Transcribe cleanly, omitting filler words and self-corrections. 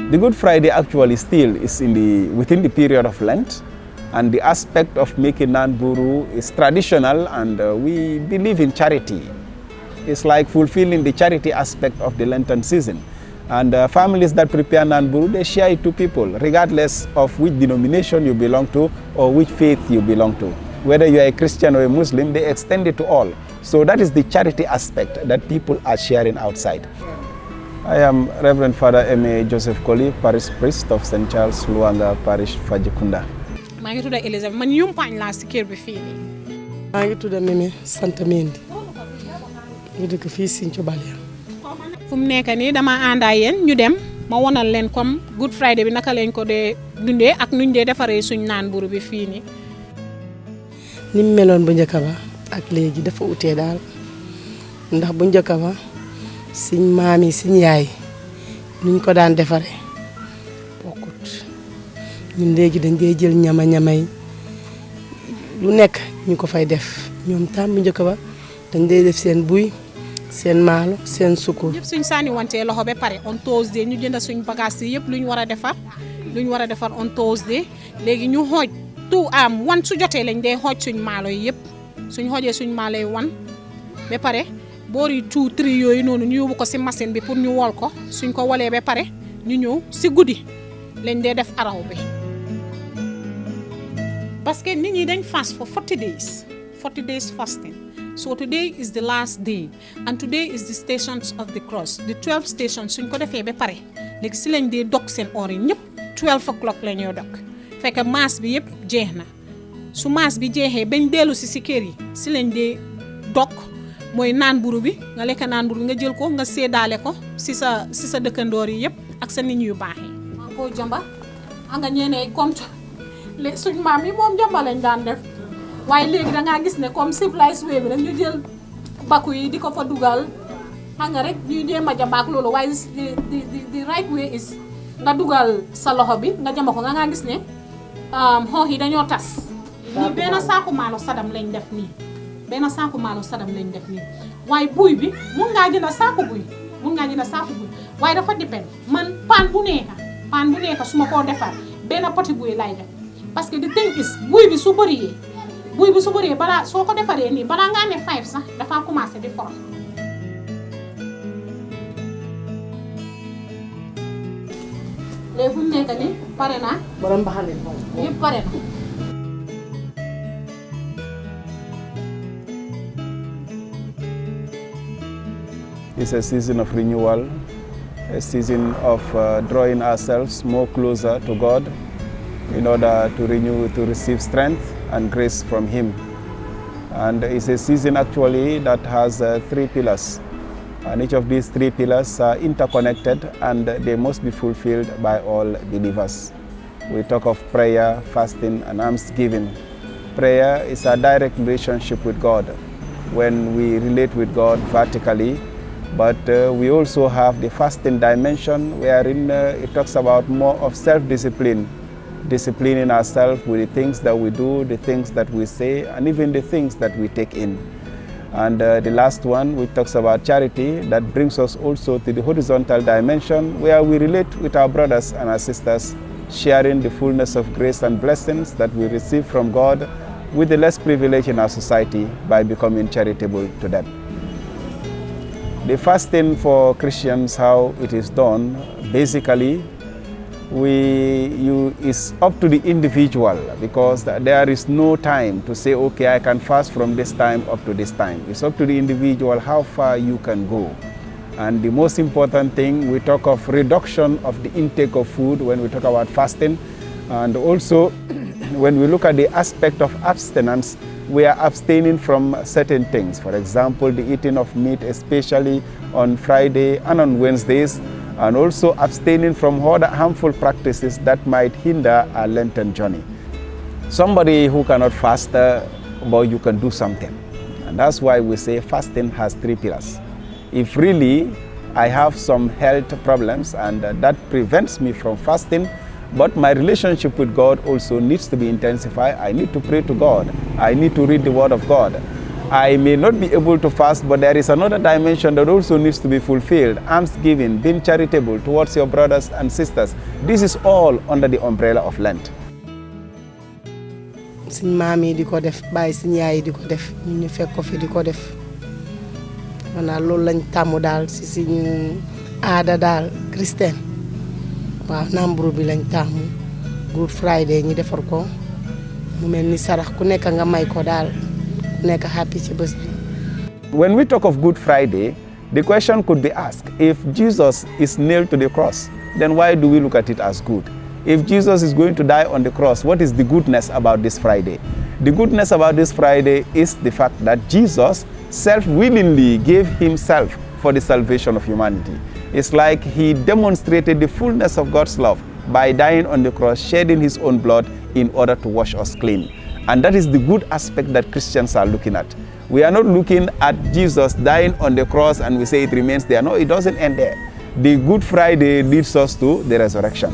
The Good Friday actually still is within the period of Lent, and the aspect of making Naan Mburu is traditional, and we believe in charity. It's like fulfilling the charity aspect of the Lenten season. And families that prepare Naan Mburu, they share it to people, regardless of which denomination you belong to or which faith you belong to. Whether you are a Christian or a Muslim, they extend it to all. So that is the charity aspect that people are sharing outside. I am Reverend Father M.A. Joseph Koli, Parish Priest of St. Charles Luanga Parish, Fajikunda. maa ngi tudd Elizabeth man yumpaañ laa si kër bi fii nii. maa ngi tudd Mimi Sant Mendy ñu dëkk fii Sinthiou Balia. fu mu nekk nii dama ànd ak yéen ñu dem ma wonal leen comme Good Friday bi naka lañ ko dee dundee ak nuñ dee defaree suñ Naan Mburu bi fii nii. ni mu meloon bu njëkk ba ak léegi dafa utee daal ndax bu njëkk ba suñ maam yi suñ yaay nuñ ko daan defaree bokkut ñun léegi dañ dee jël ñama-ñamay lu nekk ñu ko fay def ñoom tam bu njëkk ba dañ dee def seen buy seen maalo seen sukkur. yëpp suñ sànni wantee loxo ba pare on Thursday ñu jënd suñ bagage yi yëpp lu ñu war a defar on Thursday léegi ñu xooj tout am wan su jotee lañ dee xooj suñ maalo yi yëpp suñ xoojee suñ maalo yi wan ba pare boor yi 2 3 yooyu noonu ñu yóbbu ko si machine bi pour ñu wol ko suñ ko wolee ba pare ñu ñëw si guddi lañ dee def araw bi parce que nit ñi dañ fast for 40 days fasting. So today is the last day, and today is the stations of the cross. The 12 stations suñ ko defee ba pare léegi si lañ dee dog seen or yi ñëpp 12 o'clock la ñoo dog fekk maas bi yëpp jeex na su maas bi jeexee bañ dellu si kër yi si lañ dee dog mooy Naan Mburu bi nga lekk Naan Mburu bi nga jël ko nga séddaale ko si sa dëkkandoor yi yëpp ak sa nit ñu baax yi. maa ngi koo jamba nga ñeenee compte léegi suñ maam yi moom jamba lañ daan def. waaye léegi da ngaa gis ne comme civilised way bi rek ñu jël bakku yi di ko fa dugal xam nga rek ñuy jéem a jàmbaak loolu waaye the right way is nga dugal sa loxo bi nga jàmba ko nga gis ne xoox yi dañoo tas. nii benn saaku maalo sadam lañ def nii waaye buy bi mun ngaa jënd saaku buy waaye dafa dépend man paan bu nekk su ma koo defar benn poti buy lay def parce que the thing is buy bi su bëree balaa soo ko defaree nii balaa ngaa ne 5 sax dafa commencé di forox. léegi fu mu nekk nii pare naa. borom mbaxane yëpp pare na. It's a season of renewal, a season of drawing ourselves more closer to God in order to receive strength and grace from Him. And it's a season actually that has 3 pillars. And each of these 3 pillars are interconnected and they must be fulfilled by all believers. We talk of prayer, fasting, and almsgiving. Prayer is a direct relationship with God when we relate with God vertically, but we also have the fasting dimension wherein it talks about more of self-discipline, disciplining ourselves with the things that we do, the things that we say, and even the things that we take in. And the last one, which talks about charity, that brings us also to the horizontal dimension where we relate with our brothers and our sisters, sharing the fullness of grace and blessings that we receive from God with the less privileged in our society by becoming charitable to them. The fasting for Christians, how it is done, basically, it's up to the individual, because there is no time to say, okay, I can fast from this time up to this time. It's up to the individual how far you can go. And the most important thing, we talk of reduction of the intake of food when we talk about fasting. And also, when we look at the aspect of abstinence, we are abstaining from certain things. For example, the eating of meat, especially on Friday and on Wednesdays, and also abstaining from other harmful practices that might hinder our Lenten journey. Somebody who cannot fast, but you can do something. And that's why we say fasting has 3 pillars. If really I have some health problems and that prevents me from fasting, but my relationship with God also needs to be intensified. I need to pray to God. I need to read the Word of God. I may not be able to fast, but there is another dimension that also needs to be fulfilled. Alms giving, being charitable towards your brothers and sisters. This is all under the umbrella of Lent. Suñ maam yi di ko def bàyyi suñ yaay yi di ko def ñu fekk ko fi di ko def maanaam loolu lañ tàmm daal si suñu aada daal chrétien waaw Naan Mburu bi lañ tàmm Good Friday ñi defar ko mu mel ni sarax ku nekk nga may ko daal ku nekk happy ci bés bi. When we talk of Good Friday, the question could be asked, if Jesus is nailed to the cross, then why do we look at it as good? If Jesus is going to die on the cross, what is the goodness about this Friday? The goodness about this Friday is the fact that Jesus self-willingly gave himself for the salvation of humanity. It's like he demonstrated the fullness of God's love by dying on the cross, shedding his own blood in order to wash us clean. And that is the good aspect that Christians are looking at. We are not looking at Jesus dying on the cross and we say it remains there. No, it doesn't end there. The Good Friday leads us to the resurrection.